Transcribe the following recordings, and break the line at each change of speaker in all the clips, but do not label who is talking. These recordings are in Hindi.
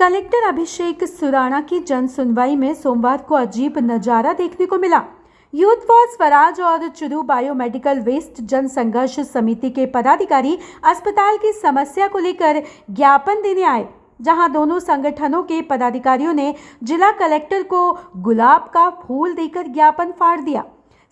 कलेक्टर अभिषेक सुराणा की जन सुनवाई में सोमवार को अजीब नजारा देखने को मिला। यूथ फॉर स्वराज और चुरू बायोमेडिकल वेस्ट जन संघर्ष समिति के पदाधिकारी अस्पताल की समस्या को लेकर ज्ञापन देने आए, जहां दोनों संगठनों के पदाधिकारियों ने जिला कलेक्टर को गुलाब का फूल देकर ज्ञापन फाड़ दिया।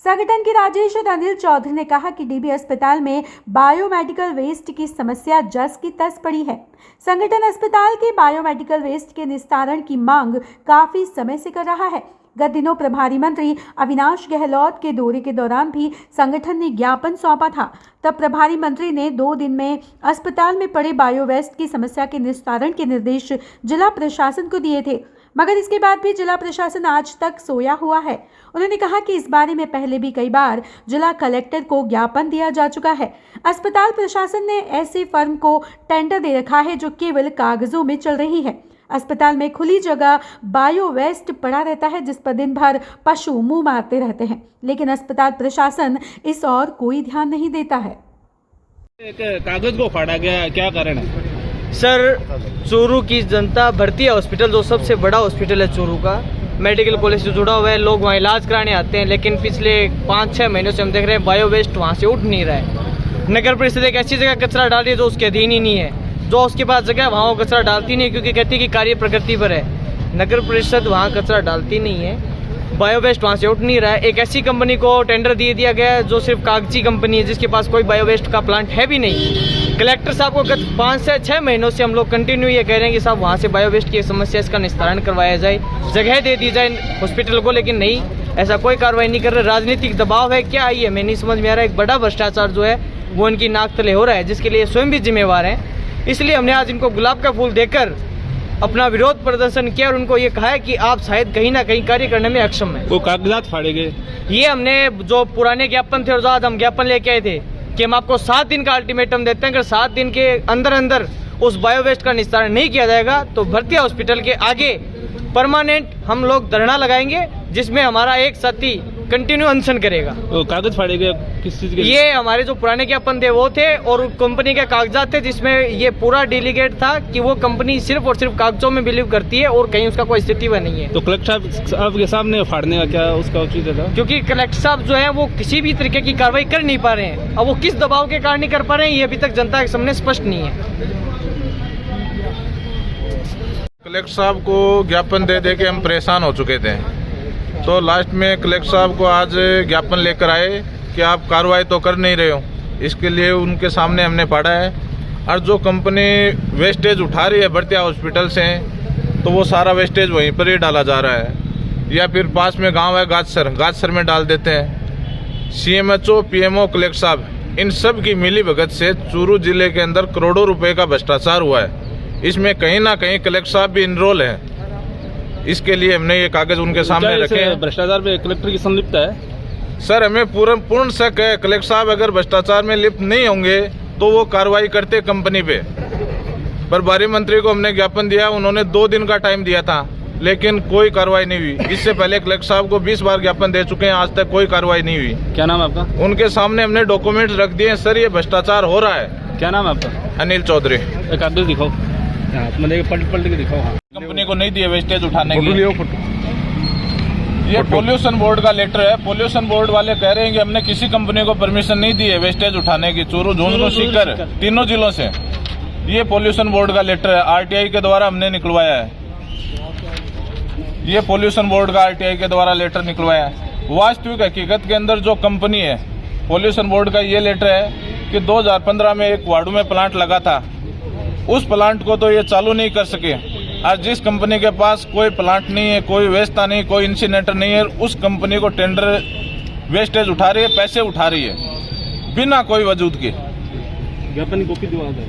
संगठन के राजेश और अनिल चौधरी ने कहा कि डीबी अस्पताल में बायोमेडिकल वेस्ट की समस्या जस की तस पड़ी है। संगठन अस्पताल के बायोमेडिकल वेस्ट के निस्तारण की मांग काफी समय से कर रहा है। गत दिनों प्रभारी मंत्री अविनाश गहलोत के दौरे के दौरान भी संगठन ने ज्ञापन सौंपा था। तब प्रभारी मंत्री ने 2 दिन में अस्पताल में पड़े बायोवेस्ट की समस्या के निस्तारण के निर्देश जिला प्रशासन को दिए थे, मगर इसके बाद भी जिला प्रशासन आज तक सोया हुआ है। उन्होंने कहा कि इस बारे में पहले भी कई बार जिला कलेक्टर को ज्ञापन दिया जा चुका है। अस्पताल प्रशासन ने ऐसे फर्म को टेंडर दे रखा है जो केवल कागजों में चल रही है। अस्पताल में खुली जगह बायो वेस्ट पड़ा रहता है, जिस पर दिन भर पशु मुंह मारते रहते हैं, लेकिन अस्पताल प्रशासन इस और कोई ध्यान नहीं देता है।
एक कागज को फाड़ा गया, क्या कारण है?
सर, चूरू की जनता भर्ती हॉस्पिटल, जो सबसे बड़ा हॉस्पिटल है चूरू का, मेडिकल कॉलेज से जुड़ा हुआ है, लोग वहाँ इलाज कराने आते हैं, लेकिन पिछले 5-6 महीनों से हम देख रहे हैं बायो वेस्ट वहाँ से उठ नहीं रहा है। नगर परिषद एक ऐसी जगह कचरा डाल रही है जो उसके अधीन ही नहीं है। जो उसके पास जगह वहाँ वो कचरा डालती नहीं, क्योंकि कहती है कि कार्य प्रकृति पर है। नगर परिषद वहाँ कचरा डालती नहीं है, बायो वेस्ट वहाँ से उठ नहीं रहा है। एक ऐसी कंपनी को टेंडर दे दिया गया है जो सिर्फ कागजी कंपनी है, जिसके पास कोई बायो वेस्ट का प्लांट है भी नहीं। कलेक्टर साहब को गत 5 से 6 महीनों से हम लोग कंटिन्यू ये कह रहे हैं कि साहब वहाँ से बायो वेस्ट की समस्या, इसका निस्तारण करवाया जाए, जगह दे दी जाए हॉस्पिटल को, लेकिन नहीं, ऐसा कोई कार्रवाई नहीं कर रहे। राजनीतिक दबाव है क्या, ये हमें नहीं समझ में आ रहा है। एक बड़ा भ्रष्टाचार जो है वो इनकी नाक तले हो रहा है, जिसके लिए स्वयं भी जिम्मेवार हैं। इसलिए हमने आज इनको गुलाब का फूल देकर अपना विरोध प्रदर्शन किया और उनको ये कहा है कि आप शायद कहीं ना कहीं कार्य करने में अक्षम हैं।
वो कागजात फाड़े गए।
ये हमने जो पुराने ज्ञापन थे और जो आज हम ज्ञापन लेके आए थे कि हम आपको 7 दिन का अल्टीमेटम देते हैं, अगर 7 दिन के अंदर अंदर उस बायो वेस्ट का निस्तारण नहीं किया जाएगा तो भर्ती हॉस्पिटल के आगे परमानेंट हम लोग धरना लगाएंगे, जिसमें हमारा एक साथी कंटिन्यू अनशन करेगा।
वो कागज फाड़े गए किस चीज के?
ये हमारे जो पुराने ज्ञापन थे वो थे, और कंपनी के कागजात थे, जिसमें ये पूरा डेलीगेट था कि वो कंपनी सिर्फ और सिर्फ कागजों में बिलीव करती है और कहीं उसका कोई स्थिति वह नहीं है।
तो कलेक्टर साहब के सामने फाड़ने का क्या उसका उचित था?
क्योंकि कलेक्टर साहब जो है वो किसी भी तरीके की कार्रवाई कर नहीं पा रहे हैं। अब वो किस दबाव के कारण नहीं कर पा रहे हैं, ये अभी तक जनता के सामने स्पष्ट नहीं है।
कलेक्टर साहब को ज्ञापन दे दे के हम परेशान हो चुके थे, तो लास्ट में कलेक्टर साहब को आज ज्ञापन लेकर आए कि आप कार्रवाई तो कर नहीं रहे हो। इसके लिए उनके सामने हमने पढ़ा है, और जो कंपनी वेस्टेज उठा रही है भर्तिया हॉस्पिटल से, तो वो सारा वेस्टेज वहीं पर ही डाला जा रहा है, या फिर पास में गांव है गाजसर में डाल देते हैं। CMHO, PMO, कलेक्टर साहब, इन सब की मिली भगत से चूरू जिले के अंदर करोड़ों रुपए का भ्रष्टाचार हुआ है। इसमें कहीं ना कहीं कलेक्टर साहब भी इनरोल है। इसके लिए हमने ये कागज उनके सामने रखे हैं।
भ्रष्टाचार में कलेक्टर की संलिप्तता है?
सर, हमें पूर्ण शक है। कलेक्टर साहब अगर भ्रष्टाचार में लिप्त नहीं होंगे तो वो कार्रवाई करते कंपनी पे। प्रभारी मंत्री को हमने ज्ञापन दिया, उन्होंने 2 दिन का टाइम दिया था, लेकिन कोई कार्रवाई नहीं हुई। इससे पहले कलेक्टर साहब को 20 बार ज्ञापन दे चुके हैं, आज तक कोई कार्रवाई नहीं हुई।
क्या नाम है आपका?
उनके सामने हमने डॉक्यूमेंट रख दिए, सर ये भ्रष्टाचार हो रहा है।
क्या नाम है आपका?
अनिल चौधरी।
एक कागज दिखाओ, पलट के दिखाओ।
कंपनी को नहीं दिए वेस्टेज उठाने के लिए। ये पोल्यूशन बोर्ड का लेटर है। पोल्यूशन बोर्ड वाले कह रहे हैं कि हमने किसी कंपनी को परमिशन नहीं दी है वेस्टेज उठाने की, चूरू, झुंझुनू, सीकर, तीनों जिलों से। ये पोल्यूशन बोर्ड का लेटर है, RTI के द्वारा हमने निकलवाया है। ये पोल्यूशन बोर्ड का RTI के द्वारा लेटर निकलवाया है। वास्तविक हकीकत के अंदर जो कंपनी है, पोल्यूशन बोर्ड का ये लेटर है कि 2015 में एक वार्डू में प्लांट लगा था, उस प्लांट को तो ये चालू नहीं कर सके। आज जिस कंपनी के पास कोई प्लांट नहीं है, कोई वेस्ता नहीं, कोई इंसिनेटर नहीं है, उस कंपनी को टेंडर वेस्टेज उठा रही है, पैसे उठा रही है बिना कोई वजूद के।
ज्ञापन कॉपी दिवा दो।